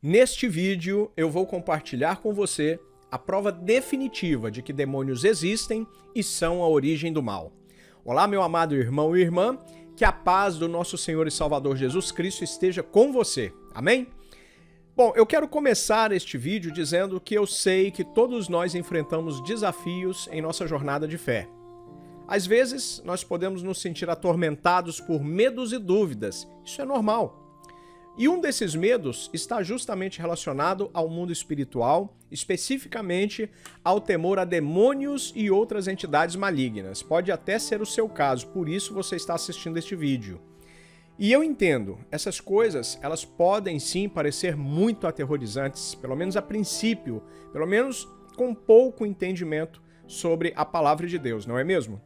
Neste vídeo eu vou compartilhar com você a prova definitiva de que demônios existem e são a origem do mal. Olá, meu amado irmão e irmã, que a paz do nosso Senhor e Salvador Jesus Cristo esteja com você. Amém? Bom, eu quero começar este vídeo dizendo que eu sei que todos nós enfrentamos desafios em nossa jornada de fé. Às vezes, nós podemos nos sentir atormentados por medos e dúvidas. Isso é normal. E um desses medos está justamente relacionado ao mundo espiritual, especificamente ao temor a demônios e outras entidades malignas. Pode até ser o seu caso, por isso você está assistindo este vídeo. E eu entendo, essas coisas, elas podem sim parecer muito aterrorizantes, pelo menos a princípio, pelo menos com pouco entendimento sobre a palavra de Deus, não é mesmo?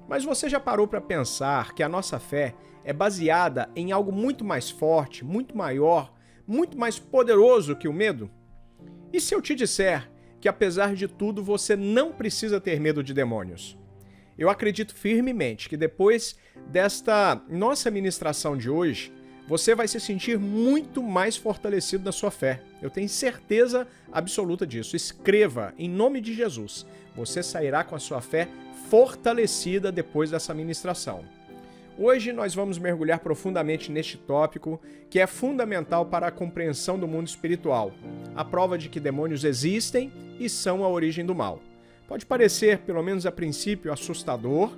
Mas você já parou para pensar que a nossa fé é baseada em algo muito mais forte, muito maior, muito mais poderoso que o medo? E se eu te disser que, apesar de tudo, você não precisa ter medo de demônios? Eu acredito firmemente que depois desta nossa ministração de hoje, você vai se sentir muito mais fortalecido na sua fé. Eu tenho certeza absoluta disso. Escreva, em nome de Jesus. Você sairá com a sua fé fortalecida depois dessa ministração. Hoje nós vamos mergulhar profundamente neste tópico que é fundamental para a compreensão do mundo espiritual, a prova de que demônios existem e são a origem do mal. Pode parecer, pelo menos a princípio, assustador,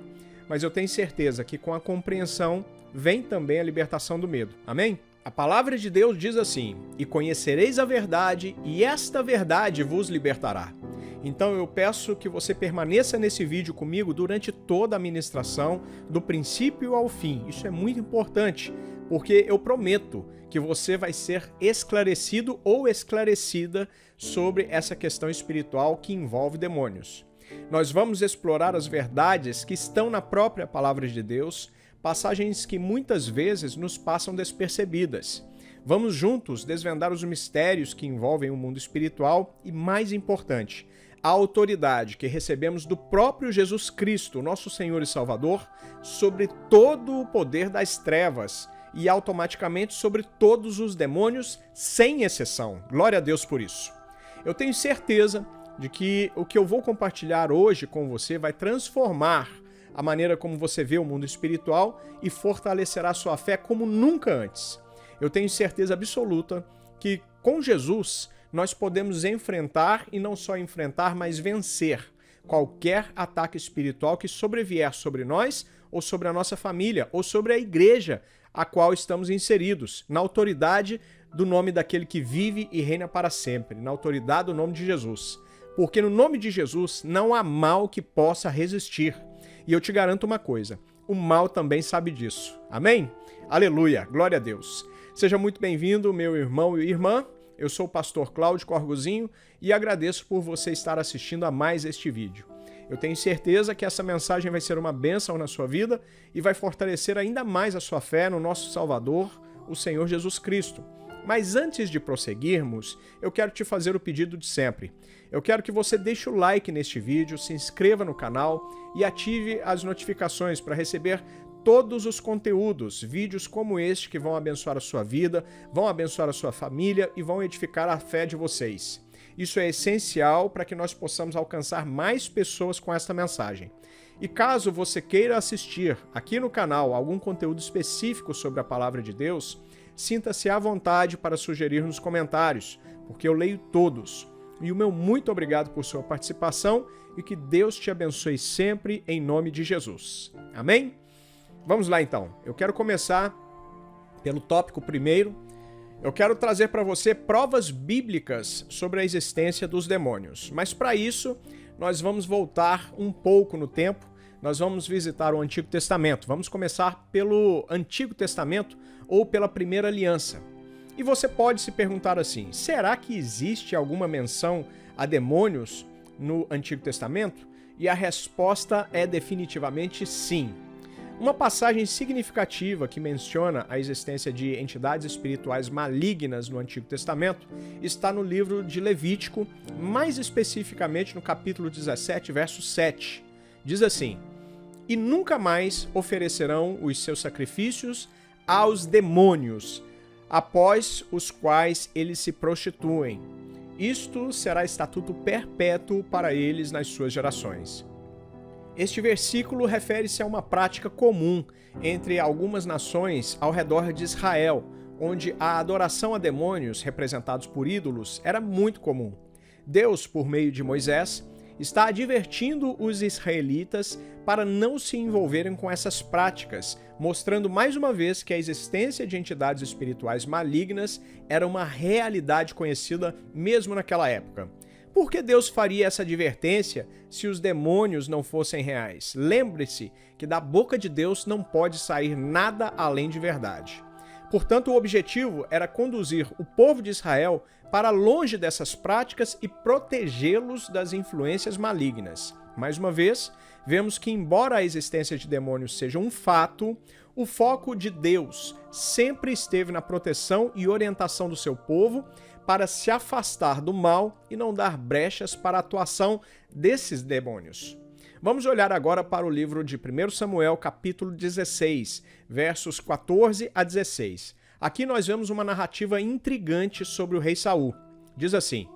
mas eu tenho certeza que com a compreensão vem também a libertação do medo. Amém? A palavra de Deus diz assim: "E conhecereis a verdade, e esta verdade vos libertará." Então eu peço que você permaneça nesse vídeo comigo durante toda a ministração, do princípio ao fim. Isso é muito importante, porque eu prometo que você vai ser esclarecido ou esclarecida sobre essa questão espiritual que envolve demônios. Nós vamos explorar as verdades que estão na própria palavra de Deus, passagens que muitas vezes nos passam despercebidas. Vamos juntos desvendar os mistérios que envolvem o mundo espiritual e, mais importante, a autoridade que recebemos do próprio Jesus Cristo, nosso Senhor e Salvador, sobre todo o poder das trevas e automaticamente sobre todos os demônios, sem exceção. Glória a Deus por isso. Eu tenho certeza de que o que eu vou compartilhar hoje com você vai transformar a maneira como você vê o mundo espiritual e fortalecerá sua fé como nunca antes. Eu tenho certeza absoluta que com Jesus nós podemos enfrentar, e não só enfrentar, mas vencer qualquer ataque espiritual que sobrevier sobre nós, ou sobre a nossa família, ou sobre a igreja a qual estamos inseridos, na autoridade do nome daquele que vive e reina para sempre, na autoridade do nome de Jesus. Porque no nome de Jesus não há mal que possa resistir. E eu te garanto uma coisa, o mal também sabe disso. Amém? Aleluia, glória a Deus. Seja muito bem-vindo, meu irmão e irmã. Eu sou o pastor Cláudio Corgozinho e agradeço por você estar assistindo a mais este vídeo. Eu tenho certeza que essa mensagem vai ser uma bênção na sua vida e vai fortalecer ainda mais a sua fé no nosso Salvador, o Senhor Jesus Cristo. Mas antes de prosseguirmos, eu quero te fazer o pedido de sempre. Eu quero que você deixe o like neste vídeo, se inscreva no canal e ative as notificações para receber todos os conteúdos, vídeos como este que vão abençoar a sua vida, vão abençoar a sua família e vão edificar a fé de vocês. Isso é essencial para que nós possamos alcançar mais pessoas com esta mensagem. E caso você queira assistir aqui no canal algum conteúdo específico sobre a palavra de Deus, sinta-se à vontade para sugerir nos comentários, porque eu leio todos. E o meu muito obrigado por sua participação e que Deus te abençoe sempre em nome de Jesus. Amém? Vamos lá então, eu quero começar pelo tópico primeiro. Eu quero trazer para você provas bíblicas sobre a existência dos demônios. Mas para isso, nós vamos voltar um pouco no tempo, nós vamos visitar o Antigo Testamento. Vamos começar pelo Antigo Testamento ou pela Primeira Aliança. E você pode se perguntar assim, será que existe alguma menção a demônios no Antigo Testamento? E a resposta é definitivamente sim. Uma passagem significativa que menciona a existência de entidades espirituais malignas no Antigo Testamento está no livro de Levítico, mais especificamente no capítulo 17, verso 7. Diz assim: "E nunca mais oferecerão os seus sacrifícios aos demônios, após os quais eles se prostituem. Isto será estatuto perpétuo para eles nas suas gerações. Este versículo refere-se a uma prática comum entre algumas nações ao redor de Israel, onde a adoração a demônios representados por ídolos era muito comum. Deus, por meio de Moisés, está advertindo os israelitas para não se envolverem com essas práticas, mostrando mais uma vez que a existência de entidades espirituais malignas era uma realidade conhecida mesmo naquela época. Por que Deus faria essa advertência se os demônios não fossem reais? Lembre-se que da boca de Deus não pode sair nada além de verdade. Portanto, o objetivo era conduzir o povo de Israel para longe dessas práticas e protegê-los das influências malignas. Mais uma vez, vemos que, embora a existência de demônios seja um fato, o foco de Deus sempre esteve na proteção e orientação do seu povo para se afastar do mal e não dar brechas para a atuação desses demônios. Vamos olhar agora para o livro de 1 Samuel, capítulo 16, versos 14 a 16. Aqui nós vemos uma narrativa intrigante sobre o rei Saul. Diz assim: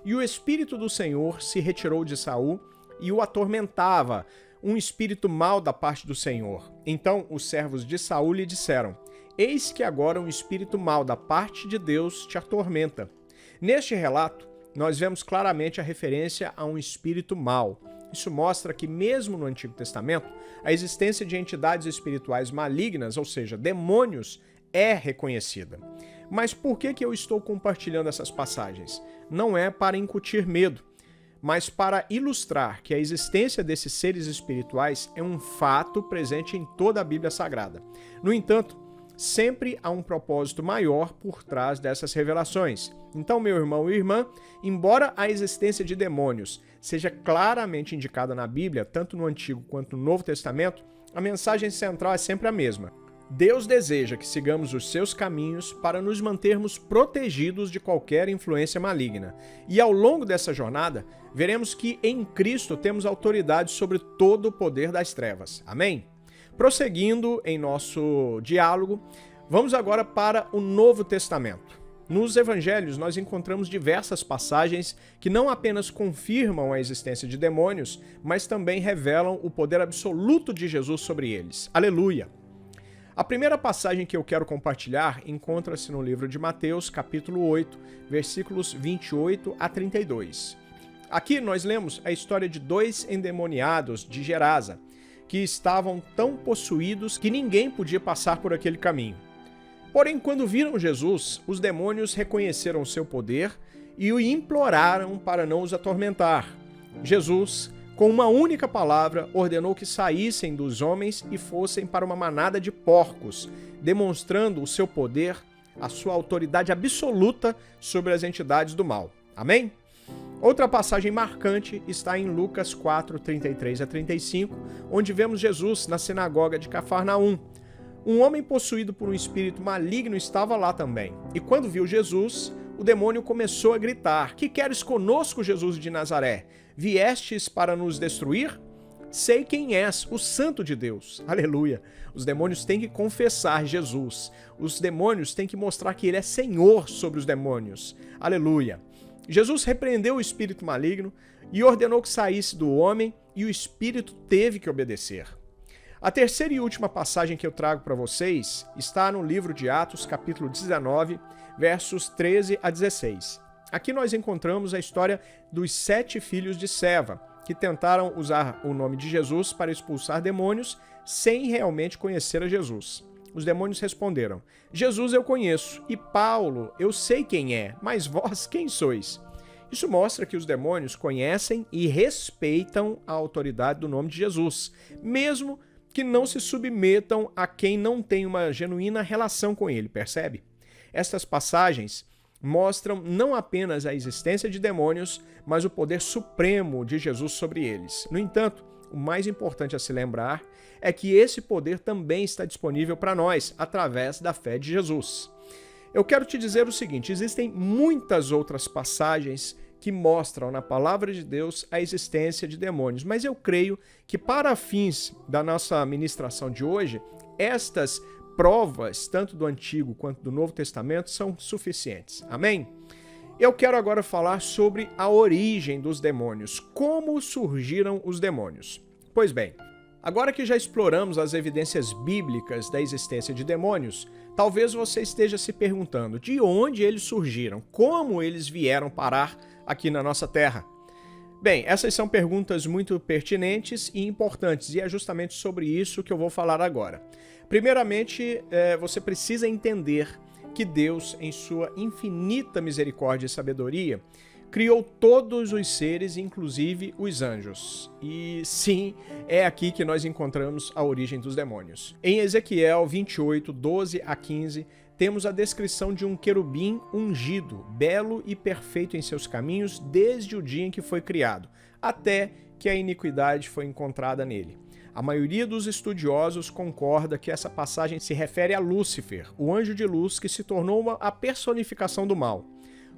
"E o Espírito do Senhor se retirou de Saul e o atormentava, um espírito mau da parte do Senhor. Então os servos de Saul lhe disseram: Eis que agora um espírito mau da parte de Deus te atormenta." Neste relato, nós vemos claramente a referência a um espírito mau. Isso mostra que, mesmo no Antigo Testamento, a existência de entidades espirituais malignas, ou seja, demônios, é reconhecida. Mas por que eu estou compartilhando essas passagens? Não é para incutir medo, mas para ilustrar que a existência desses seres espirituais é um fato presente em toda a Bíblia Sagrada. No entanto, sempre há um propósito maior por trás dessas revelações. Então, meu irmão e irmã, embora a existência de demônios seja claramente indicada na Bíblia, tanto no Antigo quanto no Novo Testamento, a mensagem central é sempre a mesma. Deus deseja que sigamos os seus caminhos para nos mantermos protegidos de qualquer influência maligna. E ao longo dessa jornada, veremos que em Cristo temos autoridade sobre todo o poder das trevas. Amém? Prosseguindo em nosso diálogo, vamos agora para o Novo Testamento. Nos evangelhos, nós encontramos diversas passagens que não apenas confirmam a existência de demônios, mas também revelam o poder absoluto de Jesus sobre eles. Aleluia! A primeira passagem que eu quero compartilhar encontra-se no livro de Mateus, capítulo 8, versículos 28 a 32. Aqui nós lemos a história de dois endemoniados de Gerasa, que estavam tão possuídos que ninguém podia passar por aquele caminho. Porém, quando viram Jesus, os demônios reconheceram seu poder e o imploraram para não os atormentar. Jesus, com uma única palavra, ordenou que saíssem dos homens e fossem para uma manada de porcos, demonstrando o seu poder, a sua autoridade absoluta sobre as entidades do mal. Amém? Outra passagem marcante está em Lucas 4, 33 a 35, onde vemos Jesus na sinagoga de Cafarnaum. Um homem possuído por um espírito maligno estava lá também. E quando viu Jesus, o demônio começou a gritar: "Que queres conosco, Jesus de Nazaré? Viestes para nos destruir? Sei quem és, o Santo de Deus." Aleluia! Os demônios têm que confessar Jesus. Os demônios têm que mostrar que ele é Senhor sobre os demônios. Aleluia! Jesus repreendeu o espírito maligno e ordenou que saísse do homem, e o espírito teve que obedecer. A terceira e última passagem que eu trago para vocês está no livro de Atos, capítulo 19, versos 13 a 16. Aqui nós encontramos a história dos 7 filhos de Seva, que tentaram usar o nome de Jesus para expulsar demônios sem realmente conhecer a Jesus. Os demônios responderam: "Jesus eu conheço, e Paulo eu sei quem é, mas vós quem sois?" Isso mostra que os demônios conhecem e respeitam a autoridade do nome de Jesus, mesmo que não se submetam a quem não tem uma genuína relação com ele, percebe? Estas passagens mostram não apenas a existência de demônios, mas o poder supremo de Jesus sobre eles. No entanto, o mais importante a se lembrar é que esse poder também está disponível para nós, através da fé de Jesus. Eu quero te dizer o seguinte: existem muitas outras passagens que mostram na palavra de Deus a existência de demônios, mas eu creio que para fins da nossa ministração de hoje, estas provas, tanto do Antigo quanto do Novo Testamento, são suficientes. Amém? Eu quero agora falar sobre a origem dos demônios. Como surgiram os demônios? Pois bem, agora que já exploramos as evidências bíblicas da existência de demônios, talvez você esteja se perguntando de onde eles surgiram, como eles vieram parar aqui na nossa Terra. Bem, essas são perguntas muito pertinentes e importantes, e é justamente sobre isso que eu vou falar agora. Primeiramente, você precisa entender que Deus, em sua infinita misericórdia e sabedoria, criou todos os seres, inclusive os anjos. E sim, é aqui que nós encontramos a origem dos demônios. Em Ezequiel 28, 12 a 15, temos a descrição de um querubim ungido, belo e perfeito em seus caminhos desde o dia em que foi criado, até que a iniquidade foi encontrada nele. A maioria dos estudiosos concorda que essa passagem se refere a Lúcifer, o anjo de luz que se tornou a personificação do mal.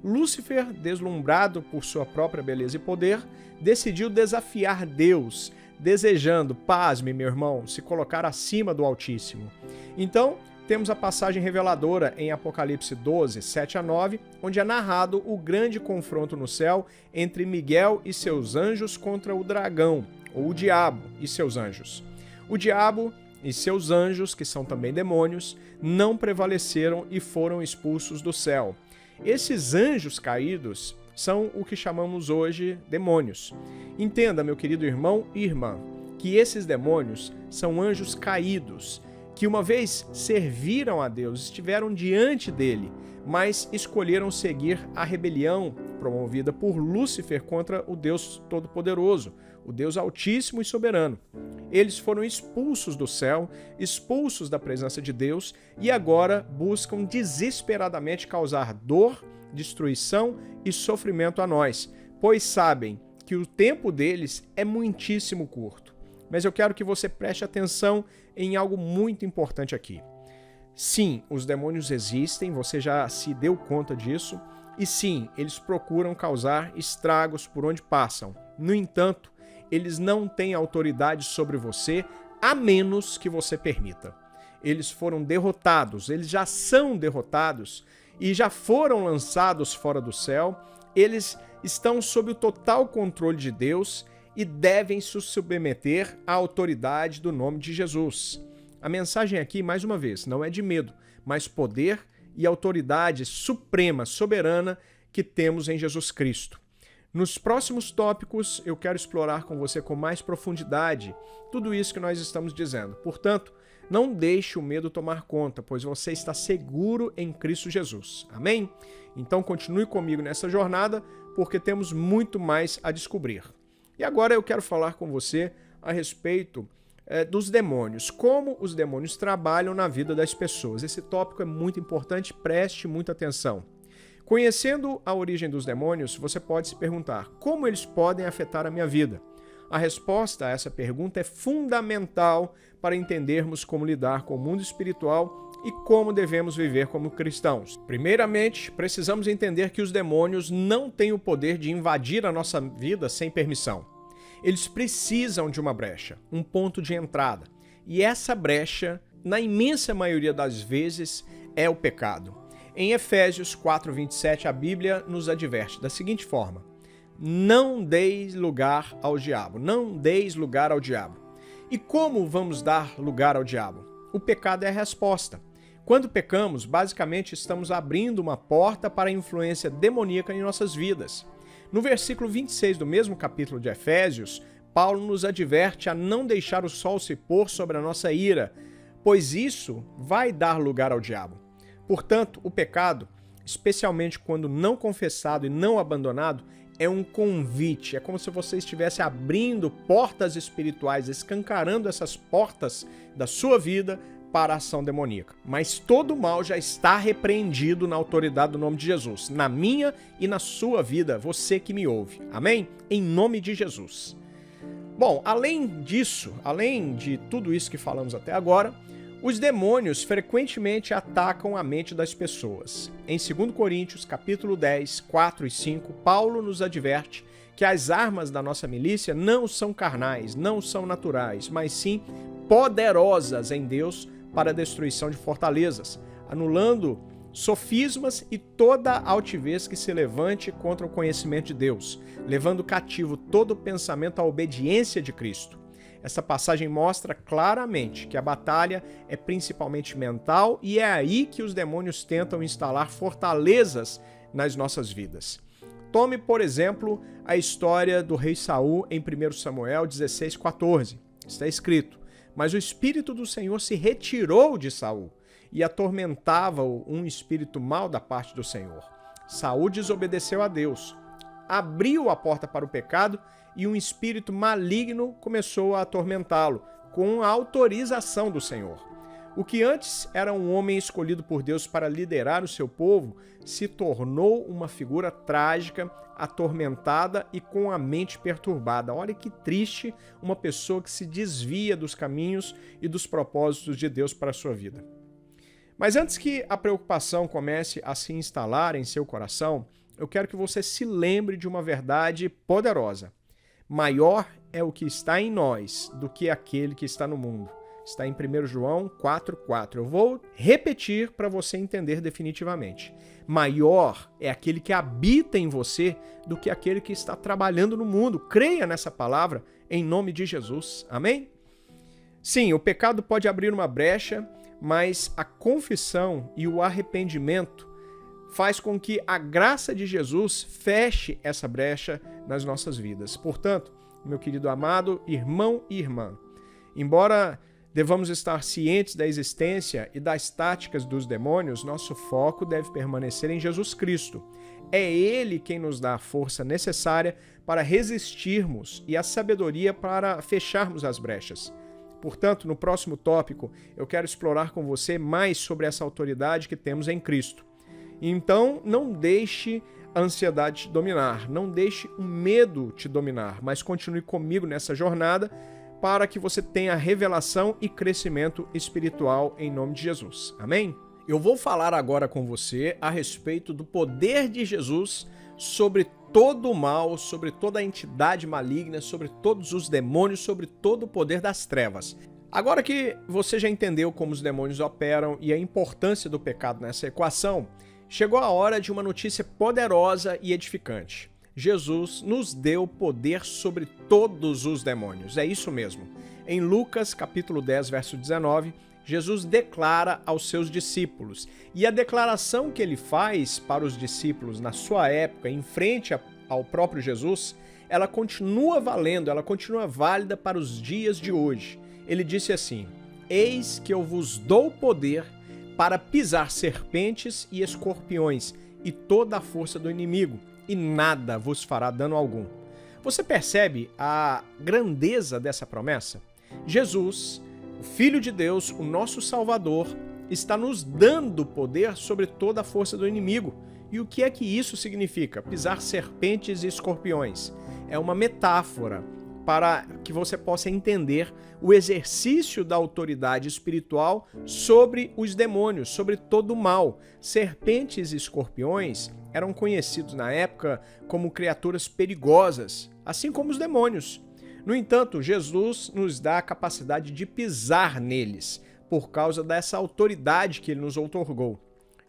Lúcifer, deslumbrado por sua própria beleza e poder, decidiu desafiar Deus, desejando, pasme, meu irmão, se colocar acima do Altíssimo. Então, temos a passagem reveladora em Apocalipse 12, 7 a 9, onde é narrado o grande confronto no céu entre Miguel e seus anjos contra o dragão, ou o diabo e seus anjos. O diabo e seus anjos, que são também demônios, não prevaleceram e foram expulsos do céu. Esses anjos caídos são o que chamamos hoje demônios. Entenda, meu querido irmão e irmã, que esses demônios são anjos caídos, que uma vez serviram a Deus, estiveram diante dele, mas escolheram seguir a rebelião promovida por Lúcifer contra o Deus Todo-Poderoso, o Deus Altíssimo e Soberano. Eles foram expulsos do céu, expulsos da presença de Deus e agora buscam desesperadamente causar dor, destruição e sofrimento a nós, pois sabem que o tempo deles é muitíssimo curto. Mas eu quero que você preste atenção em algo muito importante aqui. Sim, os demônios existem, você já se deu conta disso, e sim, eles procuram causar estragos por onde passam. No entanto, eles não têm autoridade sobre você, a menos que você permita. Eles foram derrotados, eles já são derrotados e já foram lançados fora do céu, eles estão sob o total controle de Deus e devem se submeter à autoridade do nome de Jesus. A mensagem aqui, mais uma vez, não é de medo, mas poder e autoridade suprema, soberana que temos em Jesus Cristo. Nos próximos tópicos, eu quero explorar com você com mais profundidade tudo isso que nós estamos dizendo. Portanto, não deixe o medo tomar conta, pois você está seguro em Cristo Jesus. Amém? Então continue comigo nessa jornada, porque temos muito mais a descobrir. E agora eu quero falar com você a respeito dos demônios, como os demônios trabalham na vida das pessoas. Esse tópico é muito importante, preste muita atenção. Conhecendo a origem dos demônios, você pode se perguntar, como eles podem afetar a minha vida? A resposta a essa pergunta é fundamental para entendermos como lidar com o mundo espiritual e como devemos viver como cristãos. Primeiramente, precisamos entender que os demônios não têm o poder de invadir a nossa vida sem permissão. Eles precisam de uma brecha, um ponto de entrada. E essa brecha, na imensa maioria das vezes, é o pecado. Em Efésios 4:27, a Bíblia nos adverte da seguinte forma: não deis lugar ao diabo, não deis lugar ao diabo. E como vamos dar lugar ao diabo? O pecado é a resposta. Quando pecamos, basicamente estamos abrindo uma porta para a influência demoníaca em nossas vidas. No versículo 26 do mesmo capítulo de Efésios, Paulo nos adverte a não deixar o sol se pôr sobre a nossa ira, pois isso vai dar lugar ao diabo. Portanto, o pecado, especialmente quando não confessado e não abandonado, é um convite. É como se você estivesse abrindo portas espirituais, escancarando essas portas da sua vida para a ação demoníaca. Mas todo mal já está repreendido na autoridade do nome de Jesus, na minha e na sua vida, você que me ouve. Amém? Em nome de Jesus. Bom, além disso, além de tudo isso que falamos até agora, os demônios frequentemente atacam a mente das pessoas. Em 2 Coríntios, capítulo 10, 4 e 5, Paulo nos adverte que as armas da nossa milícia não são carnais, não são naturais, mas sim poderosas em Deus para a destruição de fortalezas, anulando sofismas e toda altivez que se levante contra o conhecimento de Deus, levando cativo todo o pensamento à obediência de Cristo. Essa passagem mostra claramente que a batalha é principalmente mental e é aí que os demônios tentam instalar fortalezas nas nossas vidas. Tome, por exemplo, a história do rei Saul em 1 Samuel 16:14. Está escrito: "Mas o Espírito do Senhor se retirou de Saul, e atormentava-o um espírito mau da parte do Senhor. Saul desobedeceu a Deus, abriu a porta para o pecado e um espírito maligno começou a atormentá-lo, com a autorização do Senhor. O que antes era um homem escolhido por Deus para liderar o seu povo, se tornou uma figura trágica, atormentada e com a mente perturbada. Olha que triste uma pessoa que se desvia dos caminhos e dos propósitos de Deus para a sua vida. Mas antes que a preocupação comece a se instalar em seu coração, eu quero que você se lembre de uma verdade poderosa. Maior é o que está em nós do que aquele que está no mundo. Está em 1 João 4,4. Eu vou repetir para você entender definitivamente. Maior é aquele que habita em você do que aquele que está trabalhando no mundo. Creia nessa palavra em nome de Jesus. Amém? Sim, o pecado pode abrir uma brecha, mas a confissão e o arrependimento faz com que a graça de Jesus feche essa brecha nas nossas vidas. Portanto, meu querido amado irmão e irmã, embora devamos estar cientes da existência e das táticas dos demônios, nosso foco deve permanecer em Jesus Cristo. É Ele quem nos dá a força necessária para resistirmos e a sabedoria para fecharmos as brechas. Portanto, no próximo tópico, eu quero explorar com você mais sobre essa autoridade que temos em Cristo. Então, não deixe a ansiedade te dominar, não deixe o medo te dominar, mas continue comigo nessa jornada para que você tenha revelação e crescimento espiritual em nome de Jesus. Amém? Eu vou falar agora com você a respeito do poder de Jesus sobre todo o mal, sobre toda a entidade maligna, sobre todos os demônios, sobre todo o poder das trevas. Agora que você já entendeu como os demônios operam e a importância do pecado nessa equação, chegou a hora de uma notícia poderosa e edificante. Jesus nos deu poder sobre todos os demônios. É isso mesmo. Em Lucas, capítulo 10, verso 19, Jesus declara aos seus discípulos. E a declaração que ele faz para os discípulos na sua época, em frente ao próprio Jesus, ela continua valendo, ela continua válida para os dias de hoje. Ele disse assim: "Eis que eu vos dou poder para pisar serpentes e escorpiões e toda a força do inimigo, e nada vos fará dano algum." Você percebe a grandeza dessa promessa? Jesus, o Filho de Deus, o nosso Salvador, está nos dando poder sobre toda a força do inimigo. E o que é que isso significa? Pisar serpentes e escorpiões. É uma metáfora para que você possa entender o exercício da autoridade espiritual sobre os demônios, sobre todo o mal. Serpentes e escorpiões eram conhecidos na época como criaturas perigosas, assim como os demônios. No entanto, Jesus nos dá a capacidade de pisar neles, por causa dessa autoridade que ele nos outorgou.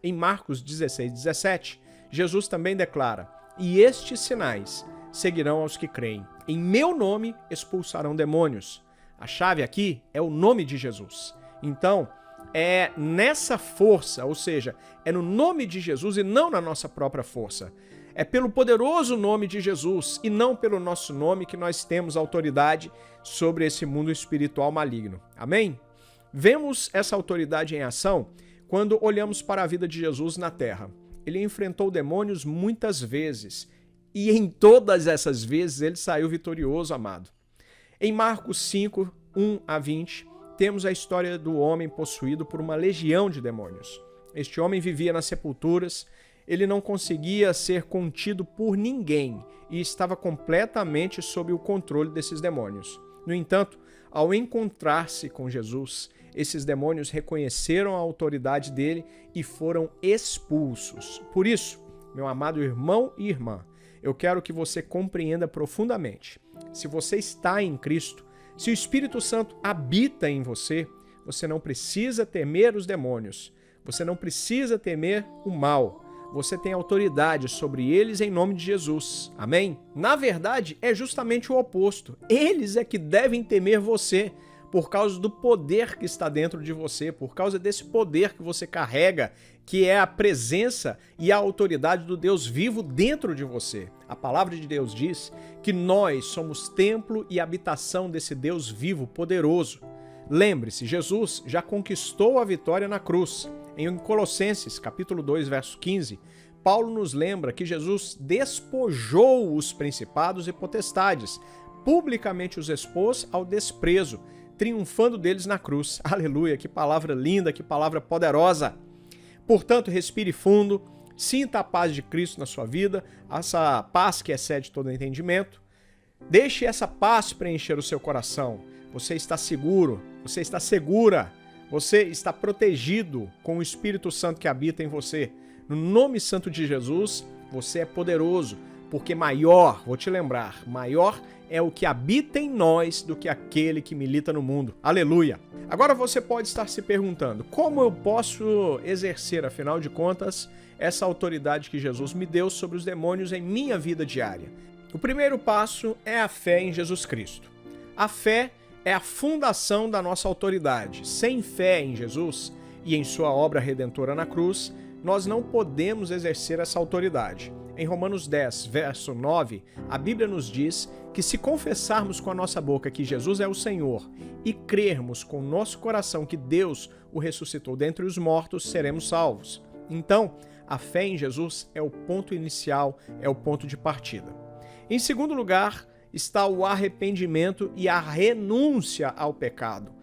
Em Marcos 16:17, Jesus também declara: "E estes sinais seguirão aos que creem. Em meu nome expulsarão demônios." A chave aqui é o nome de Jesus. Então, é nessa força, ou seja, é no nome de Jesus e não na nossa própria força. É pelo poderoso nome de Jesus e não pelo nosso nome que nós temos autoridade sobre esse mundo espiritual maligno. Amém? Vemos essa autoridade em ação quando olhamos para a vida de Jesus na terra. Ele enfrentou demônios muitas vezes e em todas essas vezes ele saiu vitorioso, amado. Em Marcos 5, 1 a 20, temos a história do homem possuído por uma legião de demônios. Este homem vivia nas sepulturas, ele não conseguia ser contido por ninguém e estava completamente sob o controle desses demônios. No entanto, ao encontrar-se com Jesus, esses demônios reconheceram a autoridade dele e foram expulsos. Por isso, meu amado irmão e irmã, eu quero que você compreenda profundamente. Se você está em Cristo, se o Espírito Santo habita em você, você não precisa temer os demônios. Você não precisa temer o mal. Você tem autoridade sobre eles em nome de Jesus. Amém? Na verdade, é justamente o oposto. Eles é que devem temer você por causa do poder que está dentro de você, por causa desse poder que você carrega, que é a presença e a autoridade do Deus vivo dentro de você. A palavra de Deus diz que nós somos templo e habitação desse Deus vivo, poderoso. Lembre-se, Jesus já conquistou a vitória na cruz. Em Colossenses, capítulo 2, verso 15, Paulo nos lembra que Jesus despojou os principados e potestades, publicamente os expôs ao desprezo, triunfando deles na cruz. Aleluia, que palavra linda, que palavra poderosa. Portanto, respire fundo, sinta a paz de Cristo na sua vida, essa paz que excede todo entendimento. Deixe essa paz preencher o seu coração. Você está seguro, você está segura, você está protegido com o Espírito Santo que habita em você. No nome santo de Jesus, você é poderoso, porque maior, vou te lembrar, maior é o que habita em nós do que aquele que milita no mundo. Aleluia! Agora você pode estar se perguntando, como eu posso exercer, afinal de contas, essa autoridade que Jesus me deu sobre os demônios em minha vida diária? O primeiro passo é a fé em Jesus Cristo. A fé é a fundação da nossa autoridade. Sem fé em Jesus e em sua obra redentora na cruz, nós não podemos exercer essa autoridade. Em Romanos 10, verso 9, a Bíblia nos diz que se confessarmos com a nossa boca que Jesus é o Senhor e crermos com o nosso coração que Deus o ressuscitou dentre os mortos, seremos salvos. Então, a fé em Jesus é o ponto inicial, é o ponto de partida. Em segundo lugar, está o arrependimento e a renúncia ao pecado.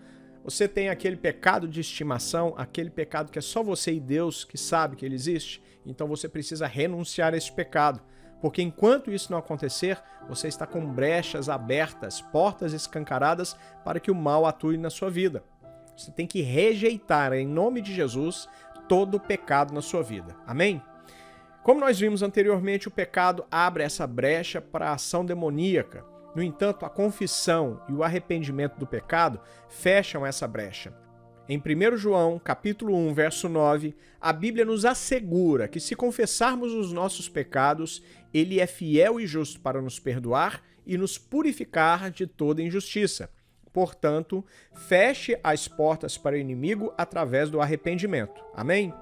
Você tem aquele pecado de estimação, aquele pecado que é só você e Deus que sabe que ele existe, então você precisa renunciar a esse pecado, porque enquanto isso não acontecer, você está com brechas abertas, portas escancaradas para que o mal atue na sua vida. Você tem que rejeitar, em nome de Jesus, todo o pecado na sua vida. Amém? Como nós vimos anteriormente, o pecado abre essa brecha para a ação demoníaca. No entanto, a confissão e o arrependimento do pecado fecham essa brecha. Em 1 João, capítulo 1, verso 9, a Bíblia nos assegura que se confessarmos os nossos pecados, ele é fiel e justo para nos perdoar e nos purificar de toda injustiça. Portanto, feche as portas para o inimigo através do arrependimento. Amém?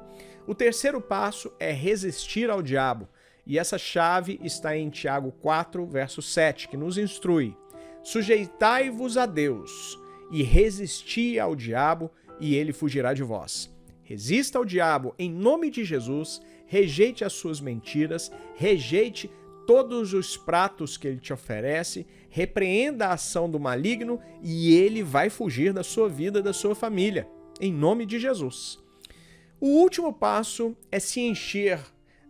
O terceiro passo é resistir ao diabo. E essa chave está em Tiago 4, verso 7, que nos instrui: sujeitai-vos a Deus e resisti ao diabo, e ele fugirá de vós. Resista ao diabo em nome de Jesus, rejeite as suas mentiras, rejeite todos os pratos que ele te oferece, repreenda a ação do maligno e ele vai fugir da sua vida, da sua família, em nome de Jesus. O último passo é se encher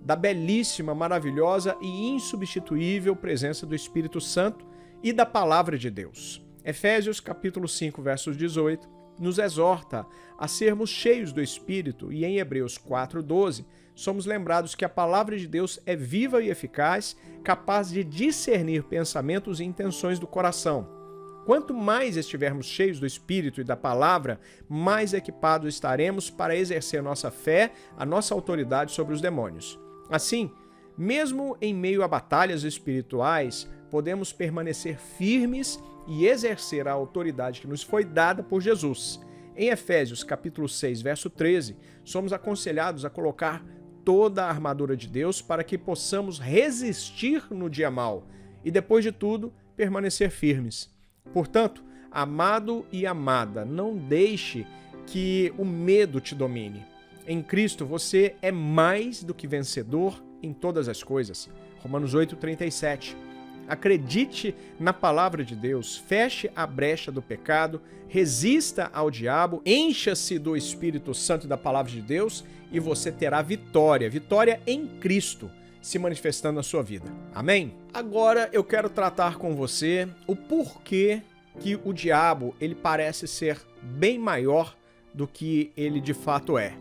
da belíssima, maravilhosa e insubstituível presença do Espírito Santo e da Palavra de Deus. Efésios capítulo 5, versos 18, nos exorta a sermos cheios do Espírito, e em Hebreus 4:12, somos lembrados que a Palavra de Deus é viva e eficaz, capaz de discernir pensamentos e intenções do coração. Quanto mais estivermos cheios do Espírito e da Palavra, mais equipados estaremos para exercer nossa fé, a nossa autoridade sobre os demônios. Assim, mesmo em meio a batalhas espirituais, podemos permanecer firmes e exercer a autoridade que nos foi dada por Jesus. Em Efésios capítulo 6, verso 13, somos aconselhados a colocar toda a armadura de Deus para que possamos resistir no dia mau e, depois de tudo, permanecer firmes. Portanto, amado e amada, não deixe que o medo te domine. Em Cristo você é mais do que vencedor em todas as coisas. Romanos 8:37. Acredite na palavra de Deus, feche a brecha do pecado, resista ao diabo, encha-se do Espírito Santo e da palavra de Deus e você terá vitória, vitória em Cristo se manifestando na sua vida. Amém? Agora eu quero tratar com você o porquê que o diabo ele parece ser bem maior do que ele de fato é.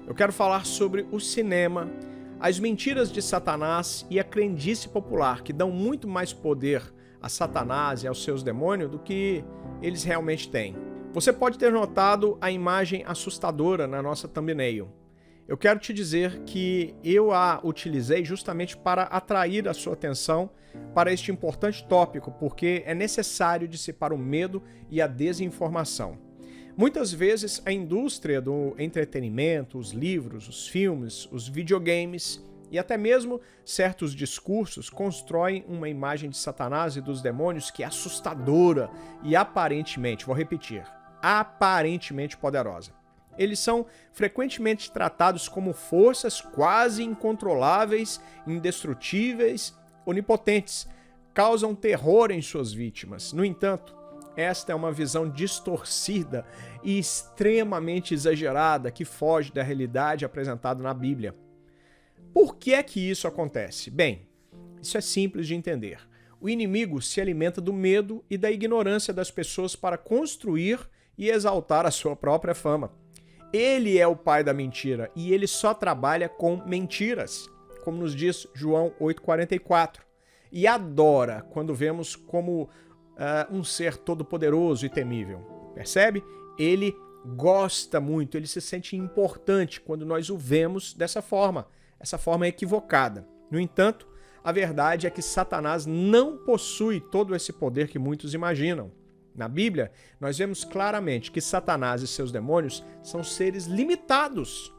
Eu quero falar sobre o cinema, as mentiras de Satanás e a crendice popular, que dão muito mais poder a Satanás e aos seus demônios do que eles realmente têm. Você pode ter notado a imagem assustadora na nossa thumbnail. Eu quero te dizer que eu a utilizei justamente para atrair a sua atenção para este importante tópico, porque é necessário dissipar o medo e a desinformação. Muitas vezes a indústria do entretenimento, os livros, os filmes, os videogames e até mesmo certos discursos constroem uma imagem de Satanás e dos demônios que é assustadora e aparentemente, vou repetir, aparentemente poderosa. Eles são frequentemente tratados como forças quase incontroláveis, indestrutíveis, onipotentes, causam terror em suas vítimas. No entanto, esta é uma visão distorcida e extremamente exagerada que foge da realidade apresentada na Bíblia. Por que é que isso acontece? Bem, isso é simples de entender. O inimigo se alimenta do medo e da ignorância das pessoas para construir e exaltar a sua própria fama. Ele é o pai da mentira e ele só trabalha com mentiras, como nos diz João 8,44. E adora quando vemos como um ser todo-poderoso e temível. Percebe? Ele gosta muito, ele se sente importante quando nós o vemos dessa forma. Essa forma é equivocada. No entanto, a verdade é que Satanás não possui todo esse poder que muitos imaginam. Na Bíblia, nós vemos claramente que Satanás e seus demônios são seres limitados.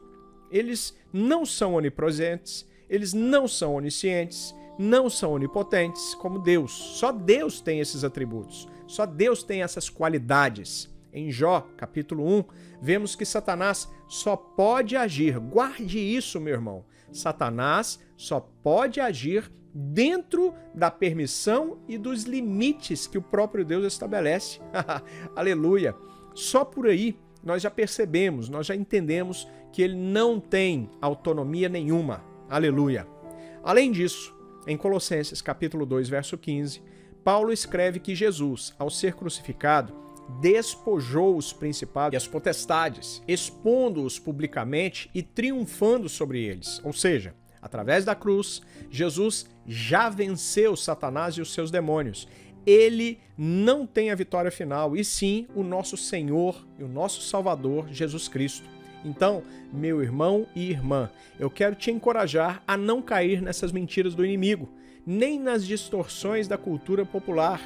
Eles não são onipresentes, eles não são oniscientes, não são onipotentes como Deus. Só Deus tem esses atributos, só Deus tem essas qualidades. Em Jó, capítulo 1, vemos que Satanás só pode agir, guarde isso, meu irmão, Satanás só pode agir dentro da permissão e dos limites que o próprio Deus estabelece. Aleluia! Só por aí nós já percebemos, nós já entendemos que ele não tem autonomia nenhuma. Aleluia! Além disso, em Colossenses capítulo 2, verso 15, Paulo escreve que Jesus, ao ser crucificado, despojou os principados e as potestades, expondo-os publicamente e triunfando sobre eles. Ou seja, através da cruz, Jesus já venceu Satanás e os seus demônios. Ele não tem a vitória final, e sim o nosso Senhor e o nosso Salvador, Jesus Cristo. Então, meu irmão e irmã, eu quero te encorajar a não cair nessas mentiras do inimigo, nem nas distorções da cultura popular.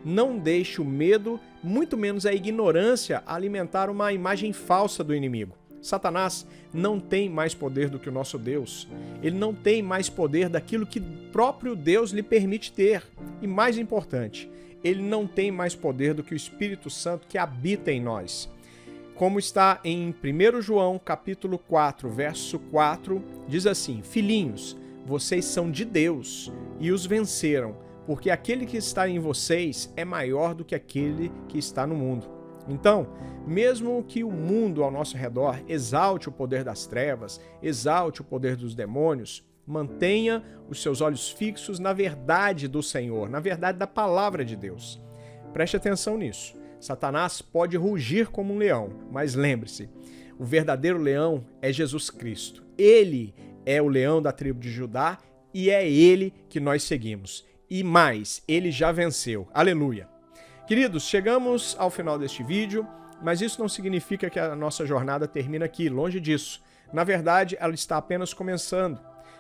Não deixe o medo, muito menos a ignorância, alimentar uma imagem falsa do inimigo. Satanás não tem mais poder do que o nosso Deus. Ele não tem mais poder daquilo que próprio Deus lhe permite ter. E mais importante, ele não tem mais poder do que o Espírito Santo que habita em nós. Como está em 1 João, capítulo 4, verso 4, diz assim: Filhinhos, vocês são de Deus e os venceram, porque aquele que está em vocês é maior do que aquele que está no mundo. Então, mesmo que o mundo ao nosso redor exalte o poder das trevas, exalte o poder dos demônios, mantenha os seus olhos fixos na verdade do Senhor, na verdade da palavra de Deus. Preste atenção nisso. Satanás pode rugir como um leão, mas lembre-se, o verdadeiro leão é Jesus Cristo. Ele é o leão da tribo de Judá e é ele que nós seguimos. E mais, ele já venceu. Aleluia! Queridos, chegamos ao final deste vídeo, mas isso não significa que a nossa jornada termina aqui, longe disso. Na verdade, ela está apenas começando.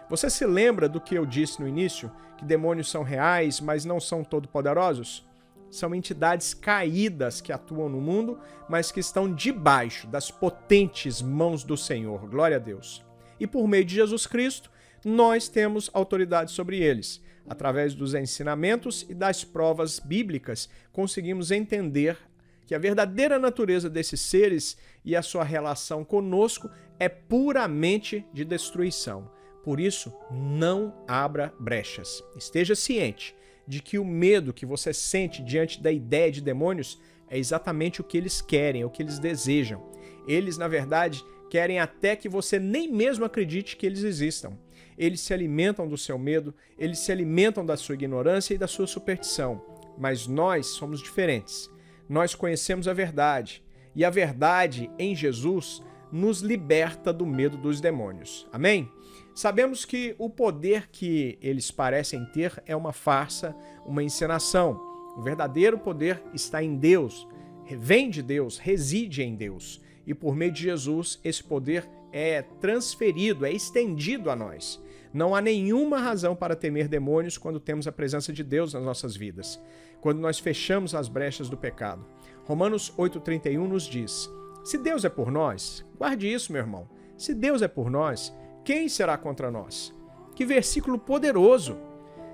Você se lembra do que eu disse no início? Que demônios são reais, mas não são todo-poderosos? São entidades caídas que atuam no mundo, mas que estão debaixo das potentes mãos do Senhor. Glória a Deus. E por meio de Jesus Cristo, nós temos autoridade sobre eles. Através dos ensinamentos e das provas bíblicas, conseguimos entender que a verdadeira natureza desses seres e a sua relação conosco é puramente de destruição. Por isso, não abra brechas. Esteja ciente de que o medo que você sente diante da ideia de demônios é exatamente o que eles querem, o que eles desejam. Eles, na verdade, querem até que você nem mesmo acredite que eles existam. Eles se alimentam do seu medo, eles se alimentam da sua ignorância e da sua superstição. Mas nós somos diferentes. Nós conhecemos a verdade. E a verdade em Jesus nos liberta do medo dos demônios. Amém? Sabemos que o poder que eles parecem ter é uma farsa, uma encenação. O verdadeiro poder está em Deus. vem de Deus, reside em Deus. E por meio de Jesus, esse poder é transferido, é estendido a nós. Não há nenhuma razão para temer demônios quando temos a presença de Deus nas nossas vidas, quando nós fechamos as brechas do pecado. Romanos 8,31 nos diz: se Deus é por nós, guarde isso, meu irmão, se Deus é por nós, quem será contra nós? Que versículo poderoso!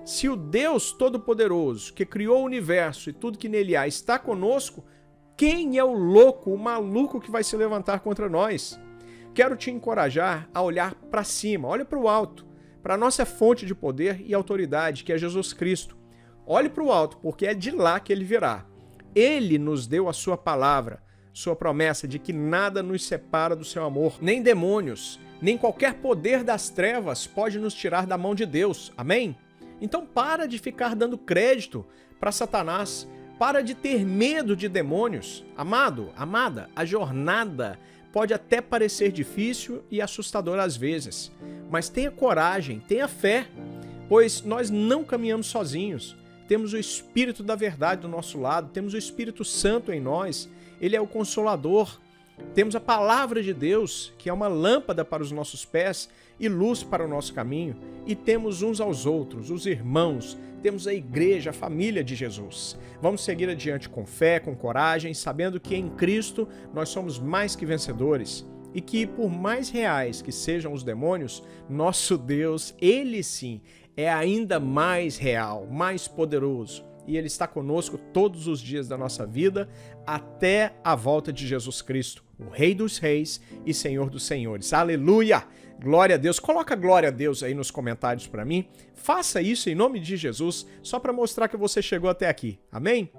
Se o Deus Todo-Poderoso, que criou o universo e tudo que nele há, está conosco, quem é o louco, o maluco que vai se levantar contra nós? Quero te encorajar a olhar para cima, olha para o alto, para a nossa fonte de poder e autoridade, que é Jesus Cristo. Olhe para o alto, porque é de lá que ele virá. Ele nos deu a sua palavra, sua promessa de que nada nos separa do seu amor, nem demônios, nem qualquer poder das trevas pode nos tirar da mão de Deus. Amém? Então para de ficar dando crédito para Satanás, para de ter medo de demônios. Amado, amada, a jornada pode até parecer difícil e assustadora às vezes, mas tenha coragem, tenha fé, pois nós não caminhamos sozinhos. Temos o Espírito da verdade do nosso lado, temos o Espírito Santo em nós, ele é o Consolador. Temos a Palavra de Deus, que é uma lâmpada para os nossos pés e luz para o nosso caminho. E temos uns aos outros, os irmãos, temos a igreja, a família de Jesus. Vamos seguir adiante com fé, com coragem, sabendo que em Cristo nós somos mais que vencedores. E que por mais reais que sejam os demônios, nosso Deus, ele sim, é ainda mais real, mais poderoso. E ele está conosco todos os dias da nossa vida, até a volta de Jesus Cristo, o Rei dos Reis e Senhor dos Senhores. Aleluia! Glória a Deus. Coloca glória a Deus aí nos comentários para mim. Faça isso em nome de Jesus, só para mostrar que você chegou até aqui. Amém?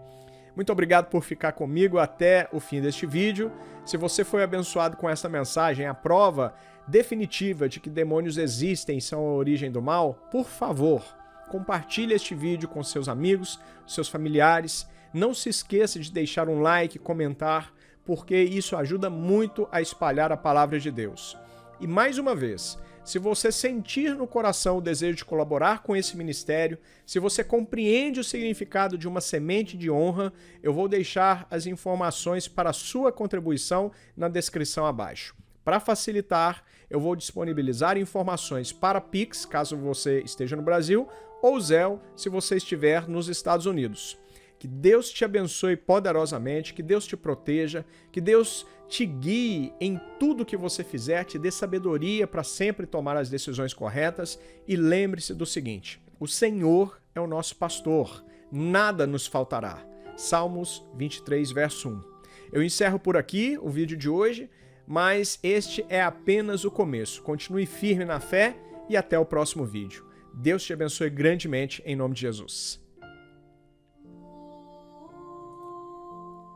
Muito obrigado por ficar comigo até o fim deste vídeo. Se você foi abençoado com essa mensagem, a prova definitiva de que demônios existem e são a origem do mal, por favor, compartilhe este vídeo com seus amigos, seus familiares. Não se esqueça de deixar um like, comentar, porque isso ajuda muito a espalhar a palavra de Deus. E mais uma vez, se você sentir no coração o desejo de colaborar com esse ministério, se você compreende o significado de uma semente de honra, eu vou deixar as informações para a sua contribuição na descrição abaixo. Para facilitar, eu vou disponibilizar informações para Pix, caso você esteja no Brasil, ou Zelle, se você estiver nos Estados Unidos. Que Deus te abençoe poderosamente, que Deus te proteja, que Deus te guie em tudo que você fizer, te dê sabedoria para sempre tomar as decisões corretas. E lembre-se do seguinte: o Senhor é o nosso pastor, nada nos faltará. Salmos 23, verso 1. Eu encerro por aqui o vídeo de hoje, mas este é apenas o começo. Continue firme na fé e até o próximo vídeo. Deus te abençoe grandemente em nome de Jesus.